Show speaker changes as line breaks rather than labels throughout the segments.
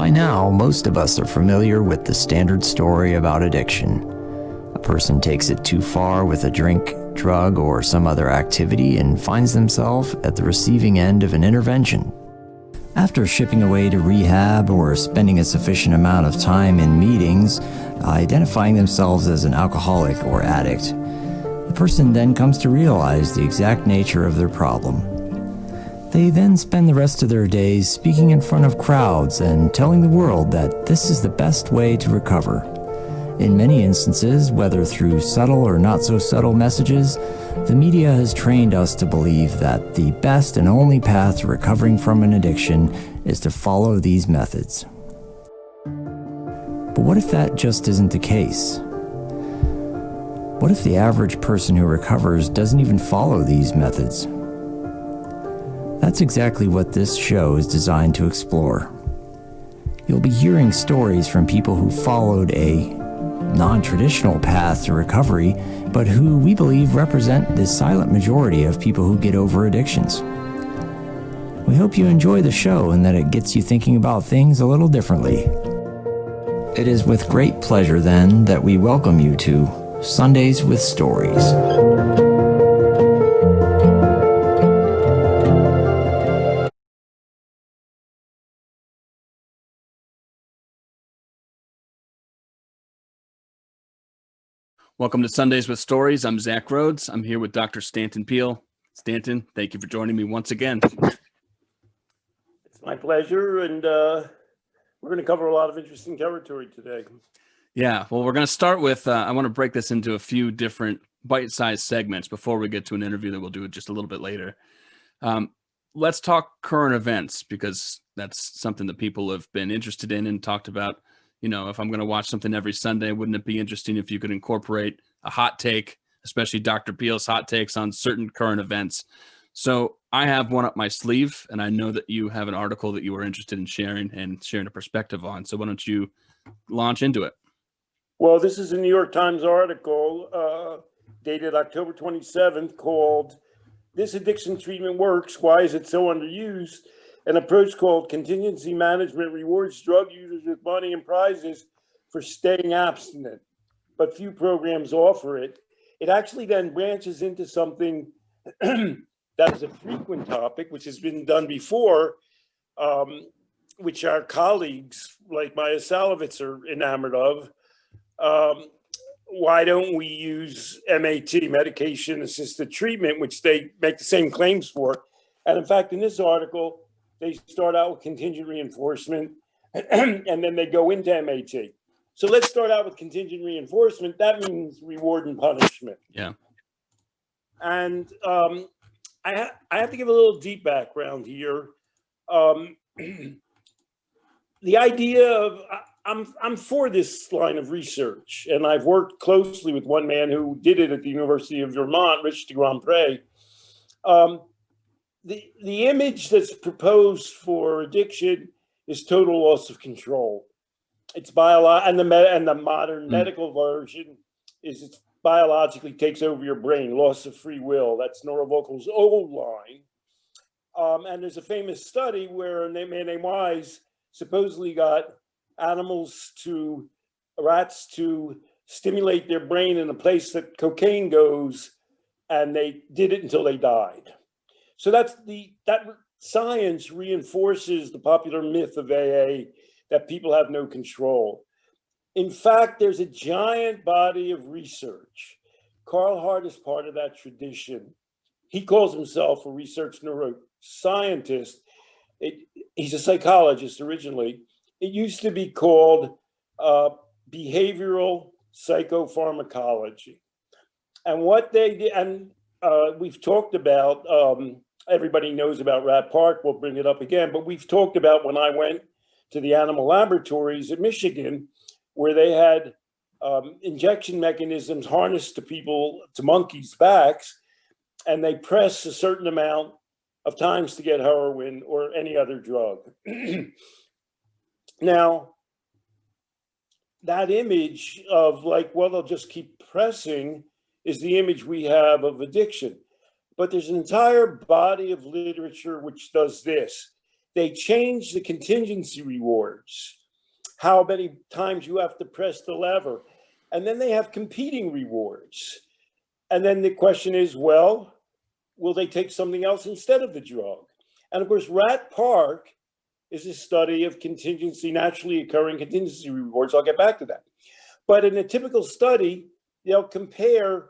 By now, most of us are familiar with the standard story about addiction. A person takes it too far with a drink, drug, or some other activity and finds themselves at the receiving end of an intervention. After shipping away to rehab or spending a sufficient amount of time in meetings, identifying themselves as an alcoholic or addict, the person then comes to realize the exact nature of their problem. They then spend the rest of their days speaking in front of crowds and telling the world that this is the best way to recover. In many instances, whether through subtle or not so subtle messages, the media has trained us to believe that the best and only path to recovering from an addiction is to follow these methods. But what if that just isn't the case? What if the average person who recovers doesn't even follow these methods? That's exactly what this show is designed to explore. You'll be hearing stories from people who followed a non-traditional path to recovery, but who we believe represent the silent majority of people who get over addictions. We hope you enjoy the show and that it gets you thinking about things a little differently. It is with great pleasure, then, that we welcome you to Sundays with Stories.
Welcome to Sundays with Stories. I'm Zach Rhodes. I'm here with Dr. Stanton Peel. Stanton, thank you for joining me once again.
It's my pleasure, and we're going to cover a lot of interesting territory today.
Yeah, well, we're going to start with, I want to break this into a few different bite-sized segments before we get to an interview that we'll do just a little bit later. Let's talk current events, because that's something that people have been interested in and talked about. You know, if I'm going to watch something every Sunday, wouldn't it be interesting if you could incorporate a hot take, especially Dr. Peel's hot takes on certain current events? So I have one up my sleeve, and I know that you have an article that you were interested in sharing a perspective on. So why don't you launch into it?
Well, this is a New York Times article dated October 27th called "This Addiction Treatment Works. Why is it so underused?" An approach called Contingency Management rewards drug users with money and prizes for staying abstinent, but few programs offer it. It actually then branches into something that is a frequent topic, which has been done before, which our colleagues like Maya Salovitz are enamored of. Why don't we use MAT, medication-assisted treatment, which they make the same claims for? And in fact, in this article, they start out with contingent reinforcement, and then they go into MAT. So let's start out with contingent reinforcement. That means reward and punishment.
Yeah.
And I have to give a little deep background here. The idea of I'm for this line of research, and I've worked closely with one man who did it at the University of Vermont, Rich de Grandpré. The image that's proposed for addiction is total loss of control. It's and the modern medical version is it biologically takes over your brain, loss of free will. That's Nora Vogel's old line. And there's a famous study where a man named Wise supposedly got rats to stimulate their brain in a place that cocaine goes, and they did it until they died. So that science reinforces the popular myth of AA that people have no control. In fact, there's a giant body of research. Carl Hart is part of that tradition. He calls himself a research neuroscientist. He's a psychologist originally. It used to be called behavioral psychopharmacology. And what they did, and we've talked about, everybody knows about Rat Park, we'll bring it up again, but we've talked about when I went to the animal laboratories at Michigan, where they had injection mechanisms harnessed to monkeys' backs, and they press a certain amount of times to get heroin or any other drug. Now, that image of they'll just keep pressing is the image we have of addiction. But there's an entire body of literature which does this. they change the contingency rewards, how many times you have to press the lever. And then they have competing rewards. And then the question is, well, will they take something else instead of the drug? And of course, Rat Park is a study of contingency, naturally occurring contingency rewards. I'll get back to that. But in a typical study, they'll compare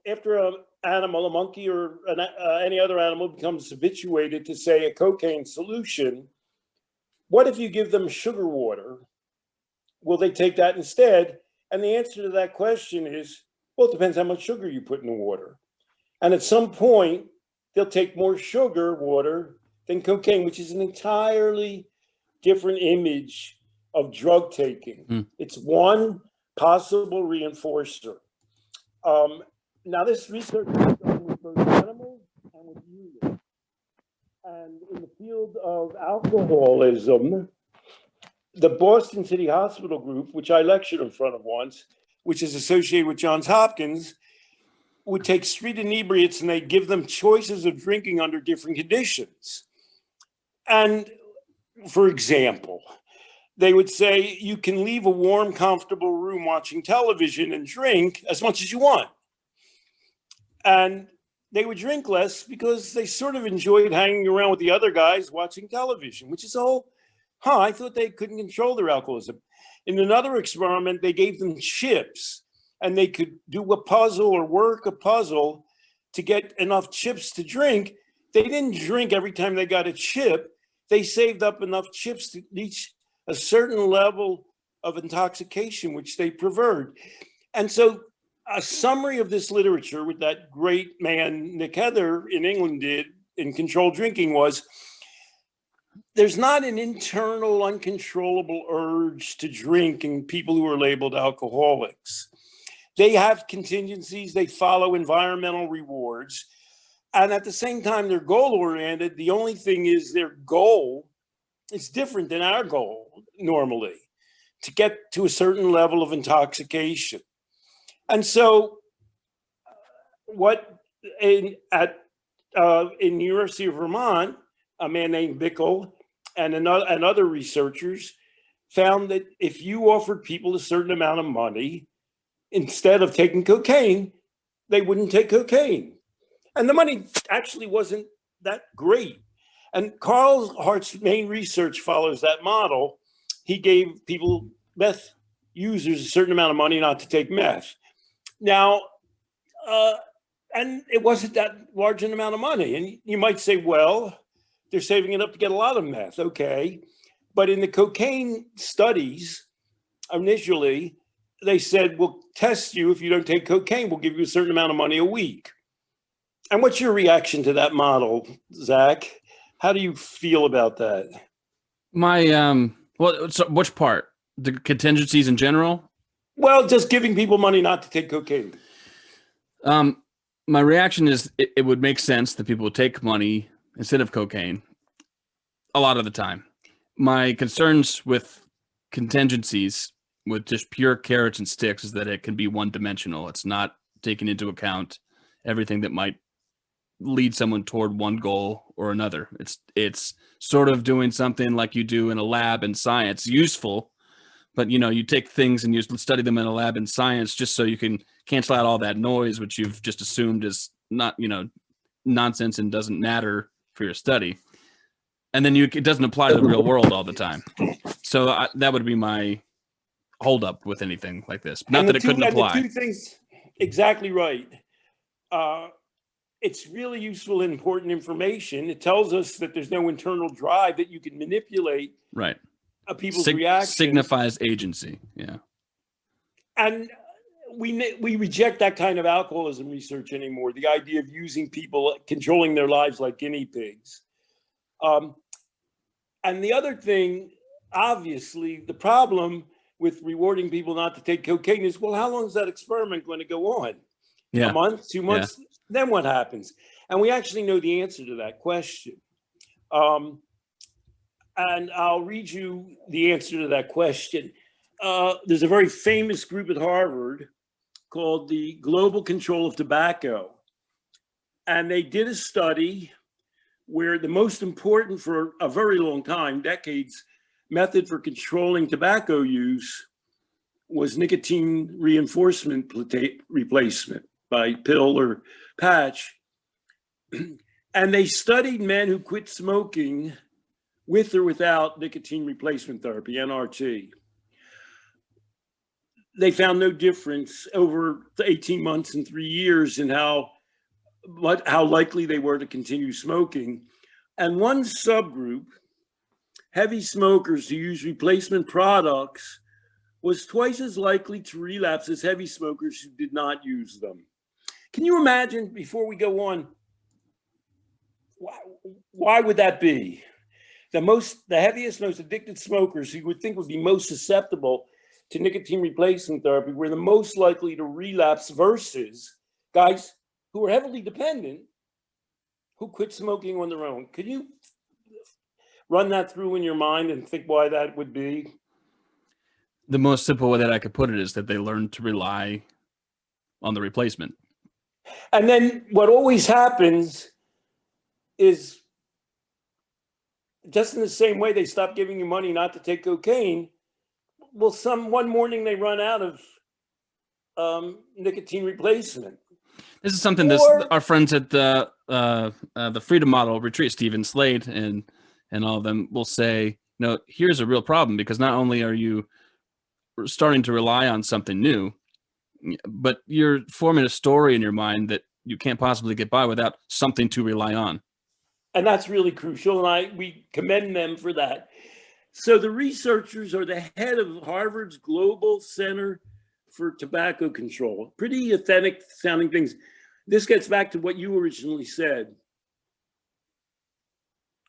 after an animal, a monkey or any other animal becomes habituated to, say, a cocaine solution, what if you give them sugar water? Will they take that instead? And the answer to that question is, well, it depends how much sugar you put in the water. And at some point, they'll take more sugar water than cocaine, which is an entirely different image of drug taking. It's one possible reinforcer. Now, this research is done with both animals and with humans. And in the field of alcoholism, the Boston City Hospital group, which I lectured in front of once, which is associated with Johns Hopkins, would take street inebriates and they'd give them choices of drinking under different conditions. And for example, they would say, you can leave a warm, comfortable room watching television and drink as much as you want. And they would drink less because they sort of enjoyed hanging around with the other guys watching television, which is all, I thought they couldn't control their alcoholism. In another experiment, they gave them chips and they could do a puzzle or work a puzzle to get enough chips to drink. They didn't drink every time they got a chip. They saved up enough chips to reach a certain level of intoxication, which they preferred. And so a summary of this literature, with that great man, Nick Heather in England did in Controlled Drinking, was there's not an internal uncontrollable urge to drink in people who are labeled alcoholics. They have contingencies, they follow environmental rewards, and at the same time, they're goal-oriented. The only thing is their goal is different than our goal normally, to get to a certain level of intoxication. And so what in University of Vermont, a man named Bickle and other researchers found that if you offered people a certain amount of money, instead of taking cocaine, they wouldn't take cocaine. And the money actually wasn't that great. And Carl Hart's main research follows that model. He gave people, meth users, a certain amount of money not to take meth. Now, and it wasn't that large an amount of money. And you might say, well, they're saving it up to get a lot of meth. Okay. But in the cocaine studies, initially, they said, we'll test you if you don't take cocaine. We'll give you a certain amount of money a week. And what's your reaction to that model, Zach? How do you feel about that?
Well, so which part? The contingencies in general?
Well, just giving people money not to take cocaine.
My reaction is it would make sense that people would take money instead of cocaine a lot of the time. My concerns with contingencies with just pure carrots and sticks is that it can be one-dimensional. It's not taking into account everything that might lead someone toward one goal or another. It's sort of doing something like you do in a lab in science, useful, but you take things and you study them in a lab in science just so you can cancel out all that noise, which you've just assumed is not, nonsense and doesn't matter for your study. And then it doesn't apply to the real world all the time. So that would be my holdup with anything like this. Not that it couldn't apply.
The two things, exactly right. It's really useful and important information. It tells us that there's no internal drive that you can manipulate.
Right.
People's reaction
signifies agency. Yeah.
And we reject that kind of alcoholism research anymore. The idea of using people, controlling their lives like guinea pigs. And the other thing, obviously, the problem with rewarding people not to take cocaine is, well, how long is that experiment going to go on?
Yeah.
A month, 2 months? Yeah. Then what happens? And we actually know the answer to that question. And I'll read you the answer to that question. There's a very famous group at Harvard called the Global Control of Tobacco. And they did a study where the most important for a very long time, decades, method for controlling tobacco use was nicotine reinforcement replacement by pill or patch. And they studied men who quit smoking with or without nicotine replacement therapy, NRT. They found no difference over 18 months and 3 years in how likely they were to continue smoking. And one subgroup, heavy smokers who use replacement products, was twice as likely to relapse as heavy smokers who did not use them. Can you imagine, before we go on, why would that be? The heaviest, most addicted smokers who you would think would be most susceptible to nicotine replacement therapy were the most likely to relapse versus guys who are heavily dependent who quit smoking on their own. Could you run that through in your mind and think why that would be?
The most simple way that I could put it is that they learned to rely on the replacement.
And then what always happens is, just in the same way they stop giving you money not to take cocaine, well, one morning they run out of nicotine replacement.
This is something our friends at the Freedom Model retreat, Stephen Slade and all of them will say, no, here's a real problem, because not only are you starting to rely on something new, but you're forming a story in your mind that you can't possibly get by without something to rely on.
And that's really crucial, and we commend them for that. So the researchers are the head of Harvard's Global Center for Tobacco Control. Pretty authentic sounding things. This gets back to what you originally said.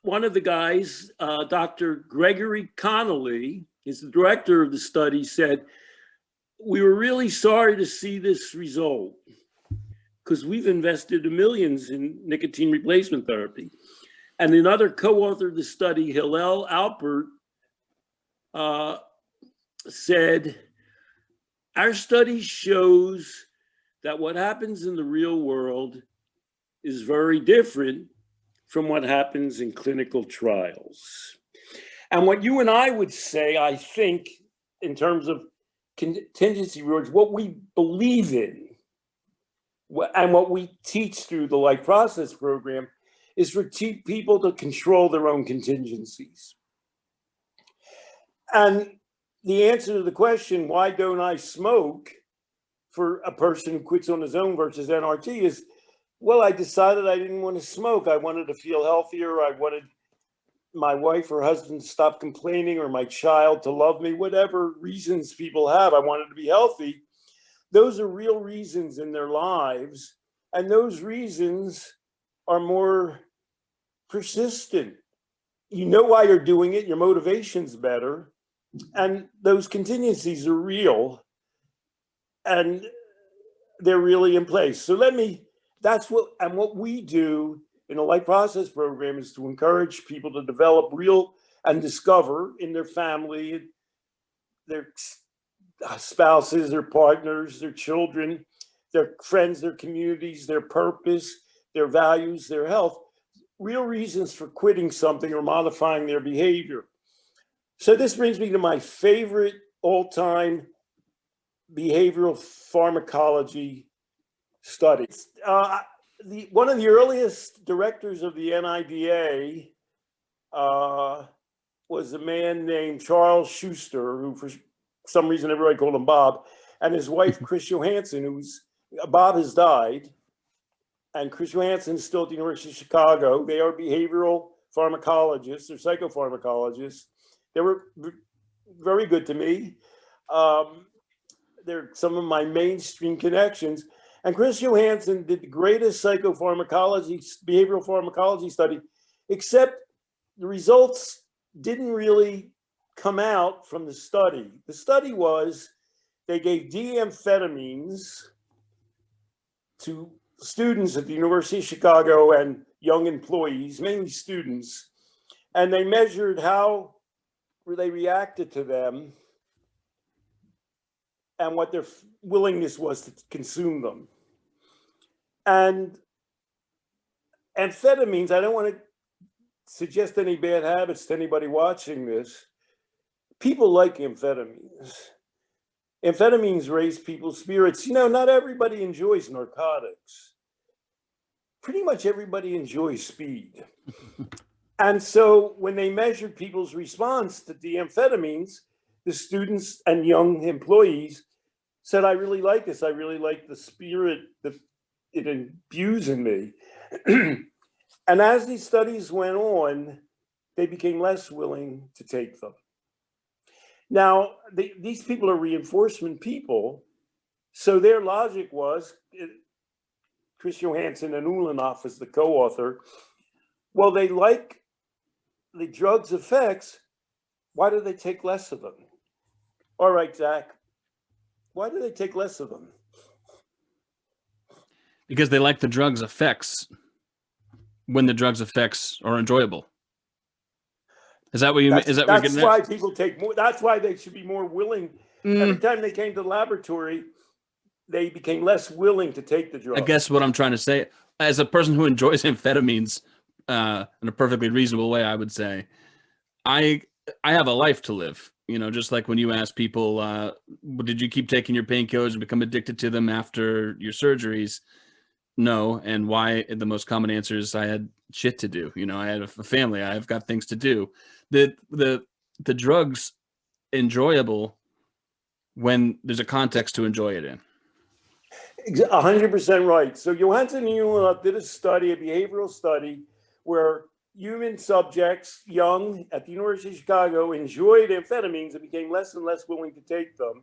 One of the guys, Dr. Gregory Connolly, is the director of the study, said, we were really sorry to see this result because we've invested millions in nicotine replacement therapy. And another co-author of the study, Hillel Alpert, said, our study shows that what happens in the real world is very different from what happens in clinical trials. And what you and I would say, I think, in terms of contingency rewards, what we believe in and what we teach through the Life Process program is for people to control their own contingencies. And the answer to the question, why don't I smoke, for a person who quits on his own versus NRT is, well, I decided I didn't want to smoke. I wanted to feel healthier. I wanted my wife or husband to stop complaining, or my child to love me, whatever reasons people have. I wanted to be healthy. Those are real reasons in their lives. And those reasons are more persistent. You know why you're doing it. Your motivation's better. And those contingencies are real. And they're really in place. So what we do in the Life Process program is to encourage people to develop real and discover in their family, their spouses, their partners, their children, their friends, their communities, their purpose, their values, their health, real reasons for quitting something or modifying their behavior. So this brings me to my favorite all-time behavioral pharmacology studies. One of the earliest directors of the NIDA was a man named Charles Schuster, who for some reason everybody called him Bob, and his wife, Chris Johansson, Bob has died, and Chris Johansson is still at the University of Chicago. They are behavioral pharmacologists or psychopharmacologists. They were very good to me. They're some of my mainstream connections. And Chris Johansson did the greatest behavioral pharmacology study, except the results didn't really come out from the study. The study was they gave D-amphetamines to students at the University of Chicago and young employees, mainly students, and they measured how they reacted to them and what their willingness was to consume them. And amphetamines, I don't want to suggest any bad habits to anybody watching this, people like amphetamines. Amphetamines raise people's spirits. Not everybody enjoys narcotics. Pretty much everybody enjoys speed. And so when they measured people's response to the amphetamines, the students and young employees said, I really like this. I really like the spirit that it imbues in me. And as these studies went on, they became less willing to take them. Now, these people are reinforcement people. So their logic was, Chris Johansson and Ulanoff is the co-author, well, they like the drug's effects. Why do they take less of them? All right, Zach, why do they take less of them?
Because they like the drug's effects when the drug's effects are enjoyable. Is that what you mean? Is that what
that's why people take more? That's why they should be more willing. Every time they came to the laboratory, they became less willing to take the drug.
I guess what I'm trying to say, as a person who enjoys amphetamines in a perfectly reasonable way, I would say, I have a life to live. Just like when you ask people, did you keep taking your painkillers and become addicted to them after your surgeries? No. And why? The most common answer is I had shit to do. I had a family. I've got things to do. The drug's enjoyable when there's a context to enjoy it in.
100% right. So Johansson and Ulanoff did a behavioral study, where human subjects, young, at the University of Chicago, enjoyed amphetamines and became less and less willing to take them.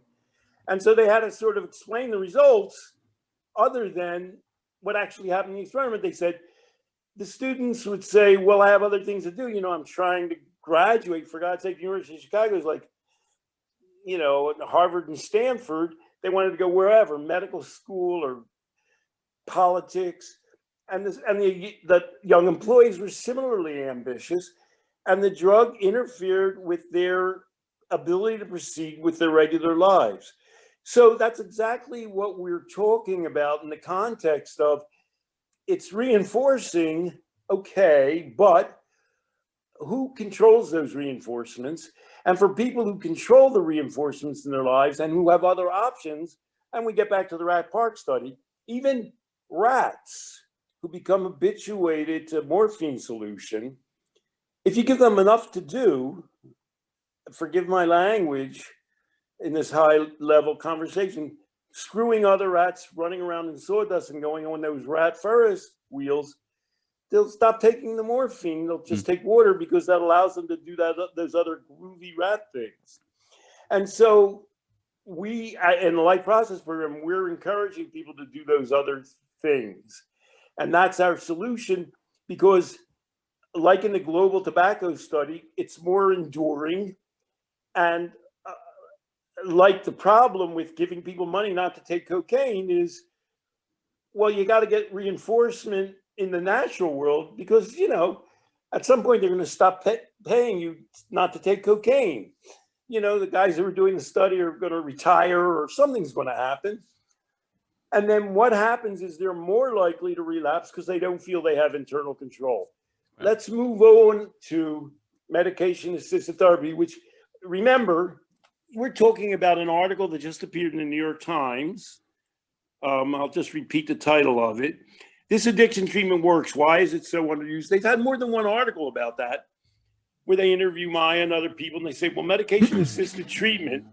And so they had to sort of explain the results other than what actually happened in the experiment. They said, the students would say, well, I have other things to do. I'm trying to graduate, for God's sake. The University of Chicago is like, Harvard and Stanford. They wanted to go wherever, medical school or politics. And the young employees were similarly ambitious, and the drug interfered with their ability to proceed with their regular lives. So that's exactly what we're talking about in the context of, it's reinforcing, okay, but who controls those reinforcements? And for people who control the reinforcements in their lives and who have other options, and we get back to the rat park study, even rats who become habituated to morphine solution, if you give them enough to do, forgive my language in this high level conversation, screwing other rats, running around in sawdust and going on those rat Ferris wheels, they'll stop taking the morphine. They'll just take water, because that allows them to do those other groovy rat things. And so we, in the Life Process Program, we're encouraging people to do those other things. And that's our solution, because like in the global tobacco study, it's more enduring. And like the problem with giving people money not to take cocaine is, well, you got to get reinforcement in the natural world, because, at some point they're going to stop paying you not to take cocaine. The guys who are doing the study are going to retire, or something's going to happen. And then what happens is they're more likely to relapse because they don't feel they have internal control. Right. Let's move on to medication-assisted therapy, which, remember, we're talking about an article that just appeared in the New York Times. I'll just repeat the title of it. This addiction treatment works. Why is it so underused? They've had more than one article about that, where they interview Maya and other people, and they say, well, medication-assisted treatment,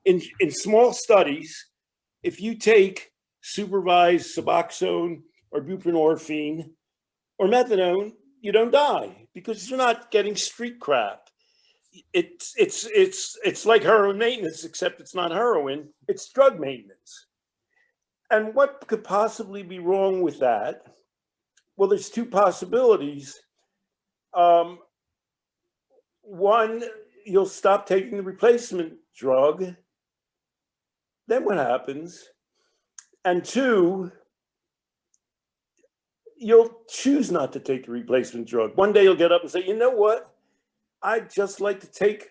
in small studies, if you take supervised Suboxone or buprenorphine or methadone, you don't die, because you're not getting street crap. It's like heroin maintenance, except it's not heroin, it's drug maintenance. And what could possibly be wrong with that? Well, there's two possibilities. One, you'll stop taking the replacement drug. Then what happens? And two, you'll choose not to take the replacement drug. One day you'll get up and say, you know what? I'd just like to take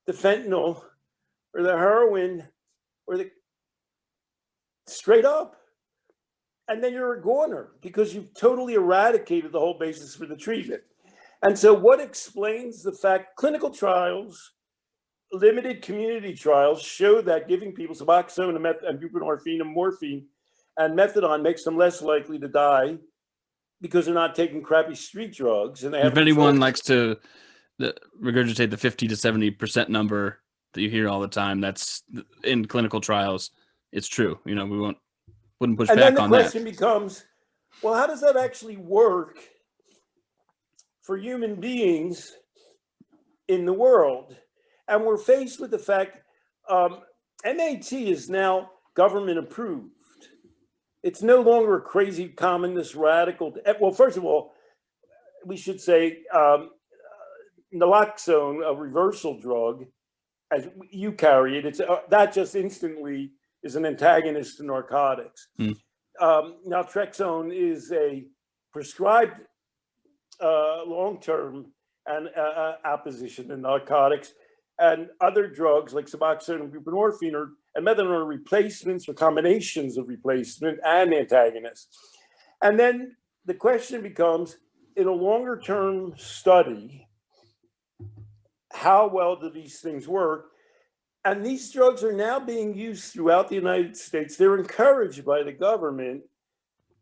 the fentanyl or the heroin or the straight up. And then you're a goner, because you've totally eradicated the whole basis for the treatment. And so what explains the fact clinical trials, limited community trials show that giving people Suboxone and buprenorphine and morphine and methadone makes them less likely to die because they're not taking crappy street drugs. And they have
if anyone likes to regurgitate the 50 to 70% number that you hear all the time, that's in clinical trials. It's true. We wouldn't push back on that.
And then the question becomes, well, how does that actually work for human beings in the world? And we're faced with the fact MAT is now government approved. It's no longer a crazy communist radical. Well, first of all, we should say naloxone, a reversal drug, as you carry it, that just instantly is an antagonist to narcotics. Naltrexone is a prescribed long-term and opposition to narcotics, and other drugs like Suboxone and buprenorphine and methadone are replacements or combinations of replacement and antagonists. And then the question becomes, in a longer-term study, how well do these things work? And these drugs are now being used throughout the United States. They're encouraged by the government.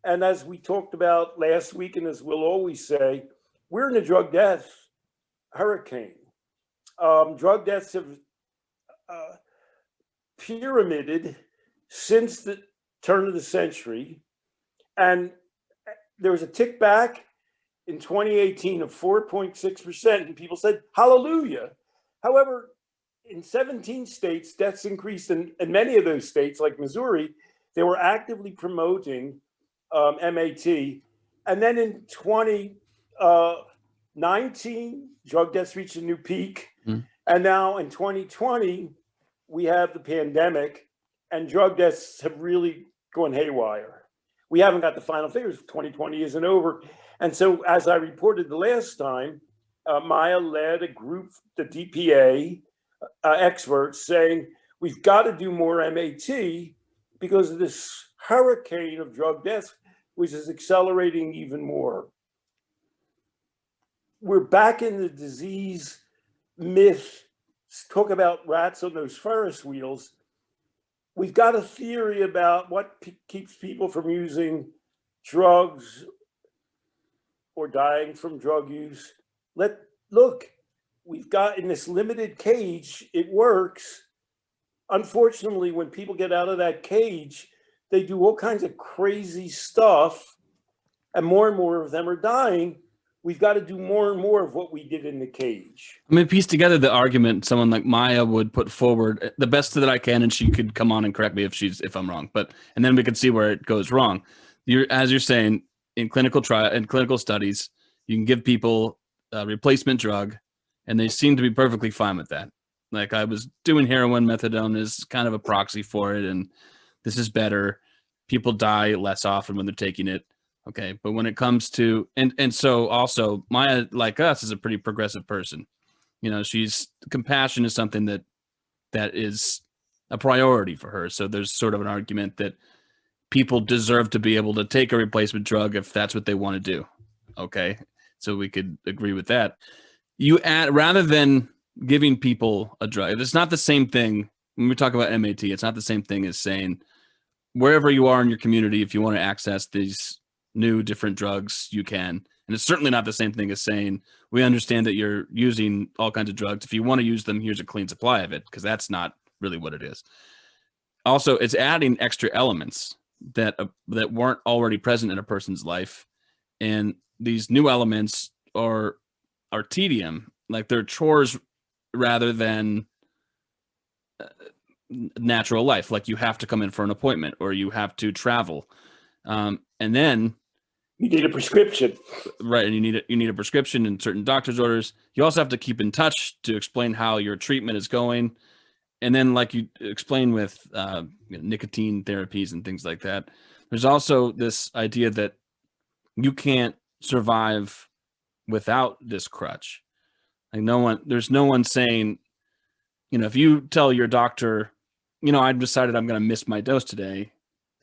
And as we talked about last week, and as we'll always say, we're in a drug death hurricane. Drug deaths have pyramided since the turn of the century. And there was a tick back in 2018 of 4.6%. And people said, hallelujah. However, in 17 states, deaths increased. In many of those states, like Missouri, they were actively promoting MAT. And then in 2019, drug deaths reached a new peak. And now in 2020, we have the pandemic, and drug deaths have really gone haywire. We haven't got the final figures. 2020 isn't over. And so, as I reported the last time, Maya led a group, the DPA experts, saying we've got to do more MAT because of this hurricane of drug deaths, which is accelerating even more. We're back in the disease myth. Talk about rats on those Ferris wheels. We've got a theory about what keeps people from using drugs or dying from drug use. Look, we've got in this limited cage, it works. Unfortunately, when people get out of that cage, they do all kinds of crazy stuff, and more of them are dying. We've got to do more and more of what we did in the cage.
I mean, piece together the argument someone like Maya would put forward the best that I can, and she could come on and correct me if I'm wrong. And then we could see where it goes wrong. As you're saying, in clinical studies, you can give people a replacement drug, and they seem to be perfectly fine with that. Like, I was doing heroin, methadone is kind of a proxy for it, and this is better. People die less often when they're taking it. Okay, but when it comes to and so also Maya, like us, is a pretty progressive person. She's compassion is something that is a priority for her. So there's sort of an argument that people deserve to be able to take a replacement drug if that's what they want to do. Okay, so we could agree with that. Rather than giving people a drug, it's not the same thing. When we talk about MAT, it's not the same thing as saying wherever you are in your community, if you want to access these new different drugs, you can. And it's certainly not the same thing as saying we understand that you're using all kinds of drugs. If you want to use them, here's a clean supply of it, because that's not really what it is. Also, it's adding extra elements that weren't already present in a person's life, and these new elements are tedium, like they're chores rather than natural life. Like, you have to come in for an appointment, or you have to travel, and then
you need a prescription,
right? And you need a prescription and certain doctor's orders. You also have to keep in touch to explain how your treatment is going, and then, like you explain with nicotine therapies and things like that, there's also this idea that you can't survive without this crutch. Like, there's no one saying, if you tell your doctor, I've decided I'm going to miss my dose today,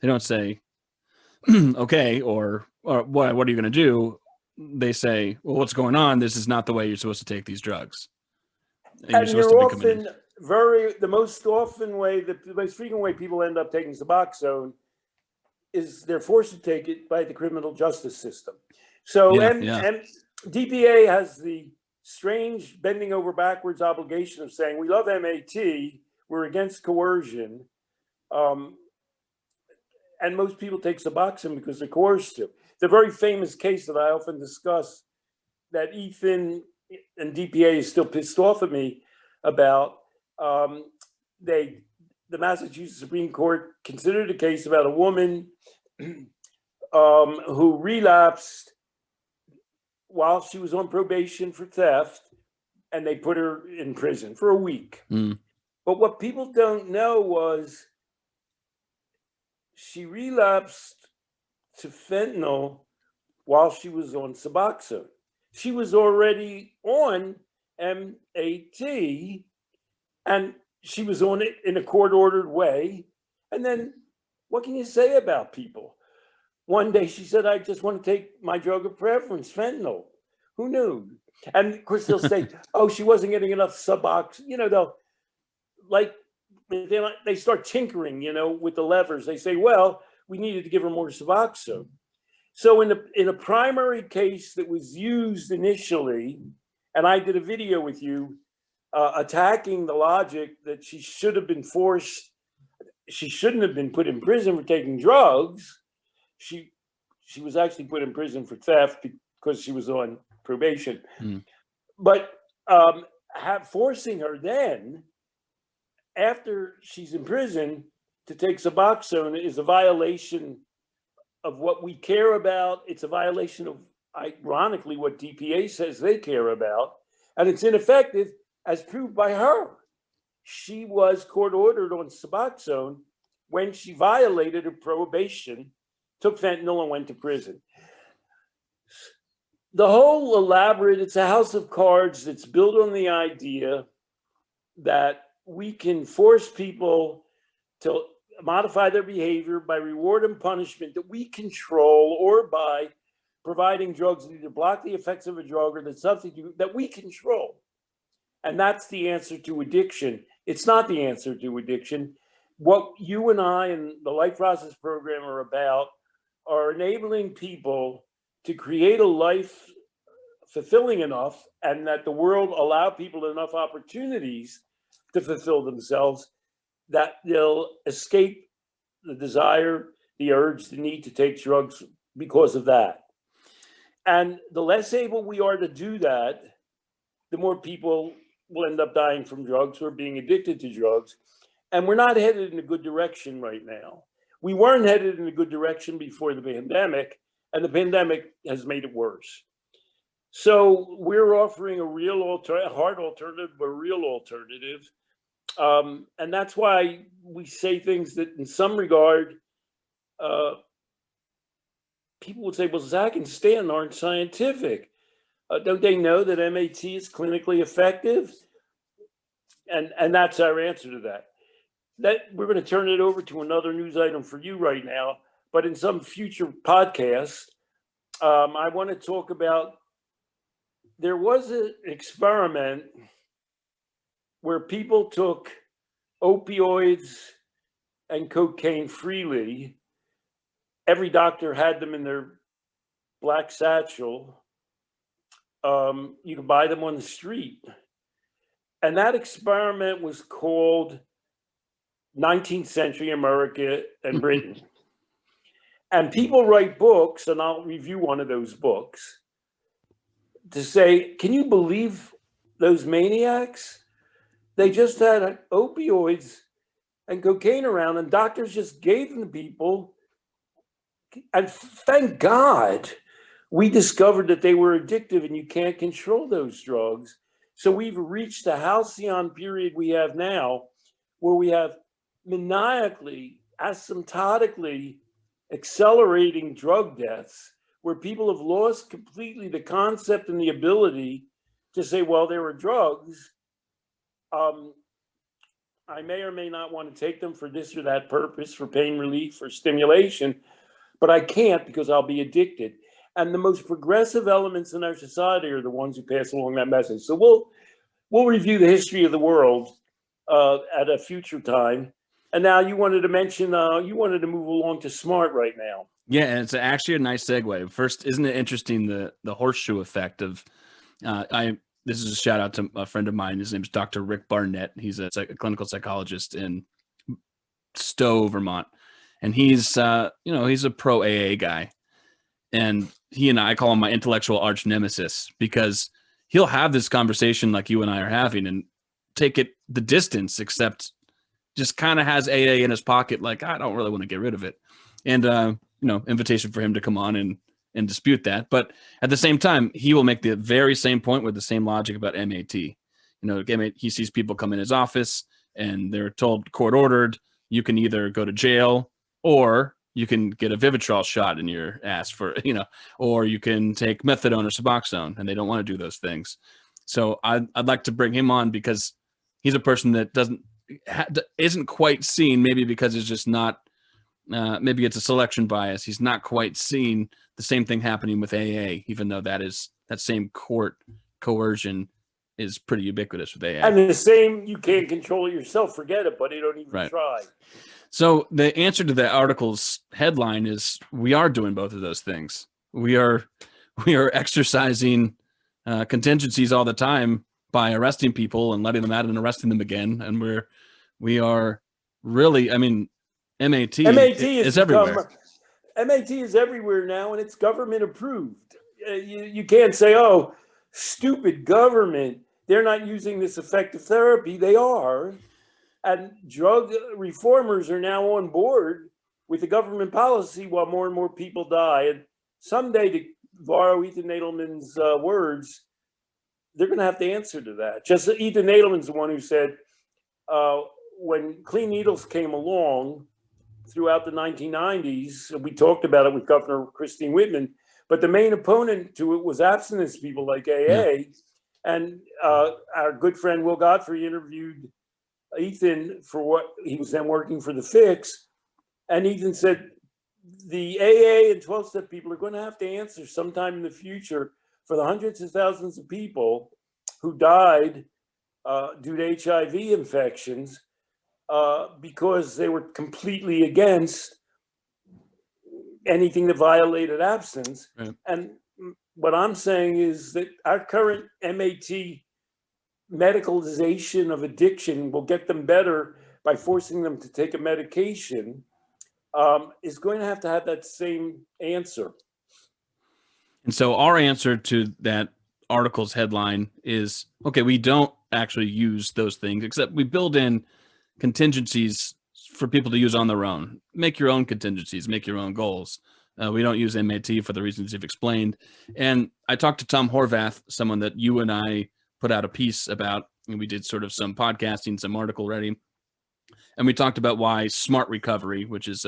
they don't say, okay, or what are you going to do? they say, well, what's going on? This is not the way you're supposed to take these drugs.
And you're often the most frequent way people end up taking Suboxone is they're forced to take it by the criminal justice system. So and DPA has the strange bending over backwards obligation of saying, we love MAT, we're against coercion. And most people take Suboxone because they're coerced to. The very famous case that I often discuss that Ethan and DPA is still pissed off at me about, the Massachusetts Supreme Court considered a case about a woman who relapsed while she was on probation for theft, and they put her in prison for a week. But what people don't know was she relapsed to fentanyl while she was on Suboxone. She was already on MAT, and she was on it in a court-ordered way. And then what can you say about people? One day she said, I just want to take my drug of preference, fentanyl. Who knew? And of course they'll say, oh, she wasn't getting enough Suboxone. You know, they start tinkering, with the levers. They say, well, we needed to give her more Suboxone. So in a primary case that was used initially, and I did a video with you attacking the logic that she should have been forced, she shouldn't have been put in prison for taking drugs. She was actually put in prison for theft because she was on probation. But forcing her then, after she's in prison, to take Suboxone is a violation of what we care about. It's a violation of, ironically, what DPA says they care about. And it's ineffective, as proved by her. She was court-ordered on Suboxone when she violated her probation, took fentanyl, and went to prison. The whole it's a house of cards that's built on the idea that we can force people to modify their behavior by reward and punishment that we control, or by providing drugs that either block the effects of a drug or that substitute that we control. And that's the answer to addiction. It's not the answer to addiction. What you and I and the Life Process Program are about are enabling people to create a life fulfilling enough, and that the world allow people enough opportunities to fulfill themselves that they'll escape the desire, the urge, the need to take drugs because of that. And the less able we are to do that, the more people will end up dying from drugs or being addicted to drugs. And we're not headed in a good direction right now. We weren't headed in a good direction before the pandemic, and the pandemic has made it worse. So we're offering a real hard alternative, but a real alternative. And that's why we say things that in some regard, people would say, well, Zach and Stanton aren't scientific. Don't they know that MAT is clinically effective? And that's our answer to that. We're going to turn it over to another news item for you right now, but in some future podcast, I want to talk about, there was an experiment where people took opioids and cocaine freely. Every doctor had them in their black satchel. You could buy them on the street. And that experiment was called 19th Century America and Britain. And people write books, and I'll review one of those books, to say, can you believe those maniacs? They just had opioids and cocaine around, and doctors just gave them to people. And thank God we discovered that they were addictive, and you can't control those drugs. So we've reached the halcyon period we have now, where we have maniacally, asymptotically accelerating drug deaths, where people have lost completely the concept and the ability to say, well, there were drugs. I may or may not want to take them for this or that purpose, for pain relief, for stimulation, but I can't because I'll be addicted. And the most progressive elements in our society are the ones who pass along that message. So we'll review the history of the world at a future time. And now you wanted to mention, you wanted to move along to SMART right now.
Yeah, and it's actually a nice segue. First, isn't it interesting the horseshoe effect of this is a shout out to a friend of mine. His name's Dr. Rick Barnett. He's a clinical psychologist in Stowe, Vermont, and he's he's a pro AA guy, and he and I call him my intellectual arch nemesis because he'll have this conversation like you and I are having and take it the distance, except just kind of has AA in his pocket, like I don't really want to get rid of it, and invitation for him to come on and dispute that. But at the same time, he will make the very same point with the same logic about MAT. He sees people come in his office and they're told court ordered, you can either go to jail or you can get a Vivitrol shot in your ass or you can take methadone or Suboxone, and they don't want to do those things. So I'd like to bring him on because he's a person that isn't quite seen, maybe because it's just not, maybe it's a selection bias. He's not quite seen the same thing happening with AA, even though that same coercion is pretty ubiquitous with AA.
And the same, you can't control it yourself. Forget it, buddy. Don't even try.
So the answer to the article's headline is we are doing both of those things. We are exercising contingencies all the time by arresting people and letting them out and arresting them again. And we are really, MAT is everywhere.
MAT is everywhere now, and it's government approved. You can't say, oh, stupid government, they're not using this effective therapy. They are. And drug reformers are now on board with the government policy while more and more people die. And someday, to borrow Ethan Nadelman's words, they're going to have to answer to that. Just Ethan Nadelman's the one who said, when clean needles came along throughout the 1990s, we talked about it with Governor Christine Whitman, but the main opponent to it was abstinence people like AA. Yeah. And our good friend Will Godfrey interviewed Ethan for what he was then working for the Fix. And Ethan said, the AA and 12-step people are going to have to answer sometime in the future for the hundreds of thousands of people who died due to HIV infections because they were completely against anything that violated abstinence. Right. And what I'm saying is that our current MAT medicalization of addiction will get them better by forcing them to take a medication, is going to have that same answer.
And so our answer to that article's headline is, okay, we don't actually use those things, except we build in contingencies for people to use on their own. Make your own contingencies, make your own goals. We don't use MAT for the reasons you've explained. And I talked to Tom Horvath, someone that you and I put out a piece about, and we did sort of some podcasting, some article writing. And we talked about why Smart Recovery, which is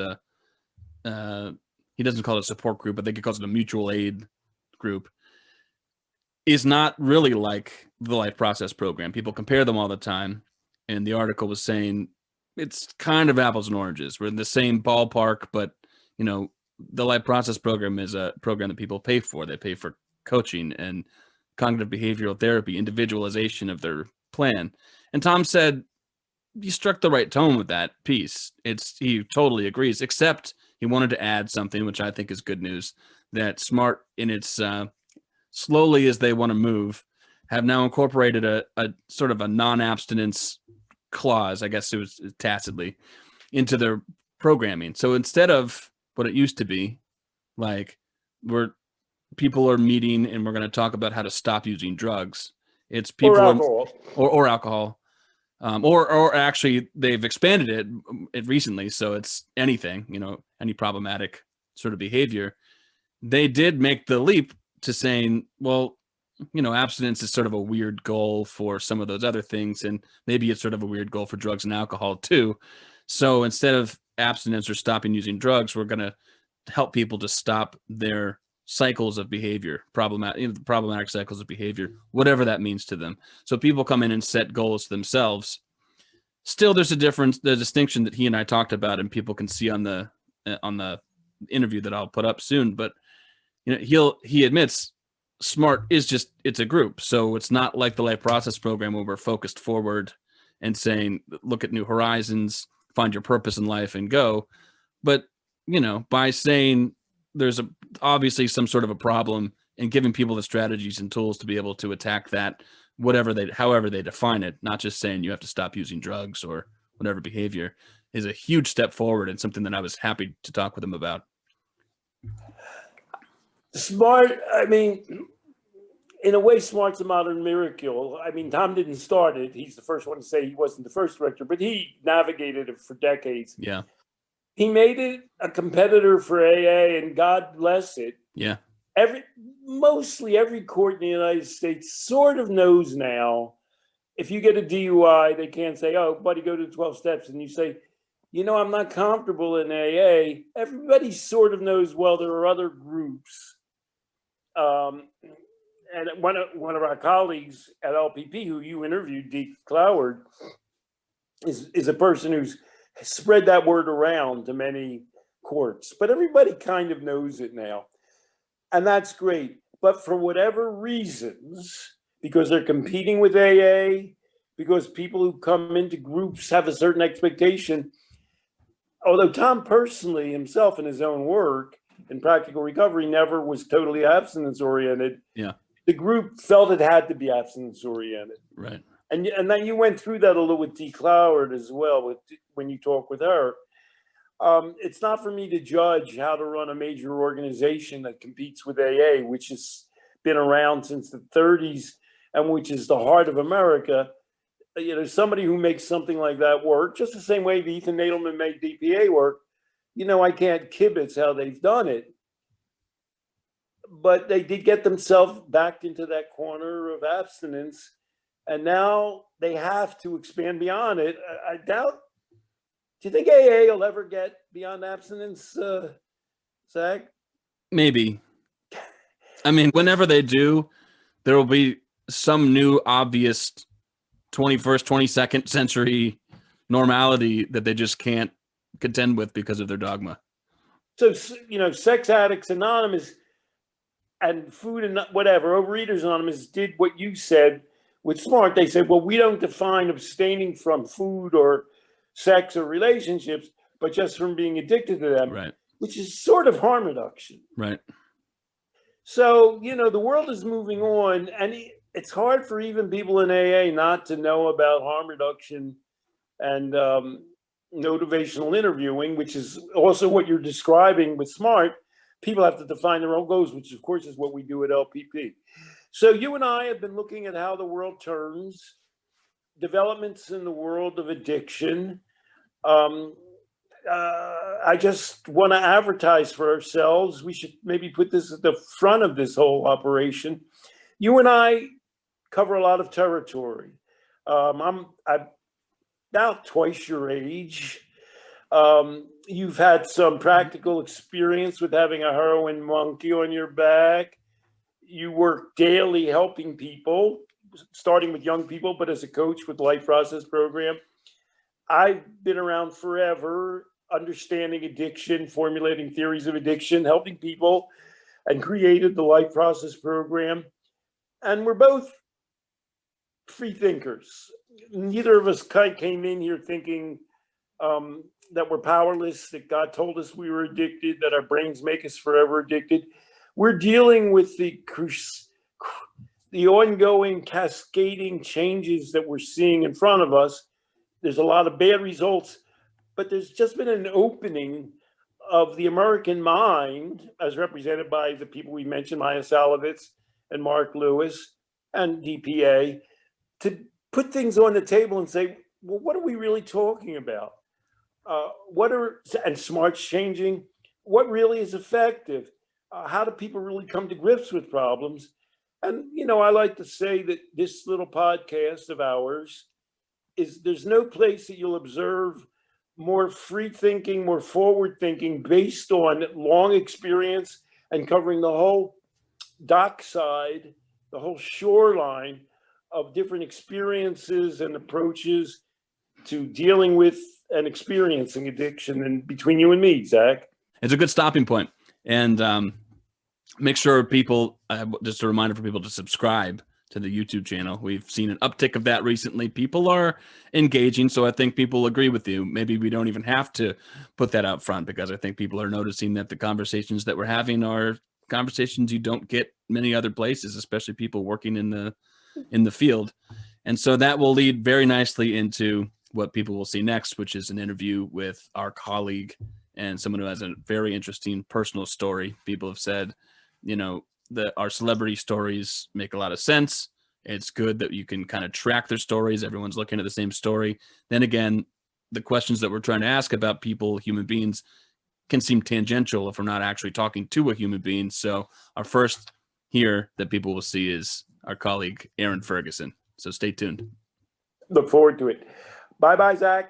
he doesn't call it a support group, I think he calls it a mutual aid group, is not really like the Life Process program. People compare them all the time. And the article was saying it's kind of apples and oranges. We're in the same ballpark, but, the Life Process program is a program that people pay for. They pay for coaching and cognitive behavioral therapy, individualization of their plan. And Tom said, you struck the right tone with that piece. He totally agrees, except he wanted to add something, which I think is good news, that Smart in its slowly as they want to move, have now incorporated a sort of a non-abstinence clause, I guess it was tacitly, into their programming. So instead of what it used to be, like where people are meeting and we're going to talk about how to stop using drugs, it's people or alcohol. Or actually they've expanded it recently. So it's anything, any problematic sort of behavior. They did make the leap to saying, well, abstinence is sort of a weird goal for some of those other things. And maybe it's sort of a weird goal for drugs and alcohol too. So instead of abstinence or stopping using drugs, we're going to help people to stop their cycles of behavior, problematic cycles of behavior, whatever that means to them. So people come in and set goals themselves. Still, there's the distinction that he and I talked about, and people can see on the interview that I'll put up soon. But he admits SMART is just, it's a group. So it's not like the life process program where we're focused forward and saying, look at new horizons, find your purpose in life and go. But, by saying there's obviously some sort of a problem and giving people the strategies and tools to be able to attack that, however they define it, not just saying you have to stop using drugs or whatever behavior, is a huge step forward and something that I was happy to talk with him about.
SMART, in a way, SMART's a modern miracle. Tom didn't start it. He's the first one to say he wasn't the first director, but he navigated it for decades.
Yeah.
He made it a competitor for AA, and God bless it.
Yeah.
Mostly every court in the United States sort of knows now, if you get a DUI, they can't say, oh, buddy, go to the 12 steps. And you say, I'm not comfortable in AA. Everybody sort of knows, well, there are other groups. And one of our colleagues at LPP, who you interviewed, Deke Cloward, is a person who's spread that word around to many courts. But everybody kind of knows it now. And that's great. But for whatever reasons, because they're competing with AA, because people who come into groups have a certain expectation, although Tom personally himself in his own work in practical recovery never was totally abstinence oriented.
Yeah.
The group felt it had to be abstinence oriented.
Right.
And then you went through that a little with Dee Cloward as well when you talk with her. It's not for me to judge how to run a major organization that competes with AA, which has been around since the 30s and which is the heart of America. Somebody who makes something like that work, just the same way Ethan Nadelman made DPA work, I can't kibitz how they've done it. But they did get themselves back into that corner of abstinence. And now they have to expand beyond it. I doubt. Do you think AA will ever get beyond abstinence, Zach?
Maybe. Whenever they do, there will be some new obvious 21st, 22nd century normality that they just can't contend with because of their dogma.
So, Sex Addicts Anonymous and Food and whatever, Overeaters Anonymous did what you said with SMART. They said, well, we don't define abstaining from food or sex or relationships, but just from being addicted to them,
right?
Which is sort of harm reduction.
Right.
So, the world is moving on, and it's hard for even people in AA not to know about harm reduction and motivational interviewing, which is also what you're describing with SMART. People have to define their own goals, which of course is what we do at LPP. So you and I have been looking at how the world turns, developments in the world of addiction. I just want to advertise for ourselves. We should maybe put this at the front of this whole operation. You and I cover a lot of territory. I'm about twice your age. You've had some practical experience with having a heroin monkey on your back. You work daily helping people, starting with young people, but as a coach with the Life Process Program. I've been around forever, understanding addiction, formulating theories of addiction, helping people, and created the Life Process Program. And we're both free thinkers. Neither of us came in here thinking that we're powerless, that God told us we were addicted, that our brains make us forever addicted. We're dealing with the ongoing cascading changes that we're seeing in front of us. There's a lot of bad results, but there's just been an opening of the American mind, as represented by the people we mentioned, Maya Salovitz and Mark Lewis and DPA, to put things on the table and say, well, what are we really talking about? And SMART's changing. What really is effective? How do people really come to grips with problems? And, I like to say that this little podcast of ours there's no place that you'll observe more free thinking, more forward thinking based on long experience and covering the whole dockside, the whole shoreline of different experiences and approaches to dealing with and experiencing addiction. And between you and me, Zach.
It's a good stopping point. And make sure people, just a reminder for people to subscribe to the YouTube channel. We've seen an uptick of that recently. People are engaging, so I think people agree with you. Maybe we don't even have to put that out front, because I think people are noticing that the conversations that we're having are conversations you don't get many other places, especially people working in the field. And so that will lead very nicely into what people will see next, which is an interview with our colleague and someone who has a very interesting personal story. People have said, our celebrity stories make a lot of sense. It's good that you can kind of track their stories. Everyone's looking at the same story. Then again, the questions that we're trying to ask about people, human beings, can seem tangential if we're not actually talking to a human being. So our first here that people will see is our colleague, Aaron Ferguson. So stay tuned.
Look forward to it. Bye-bye, Zach.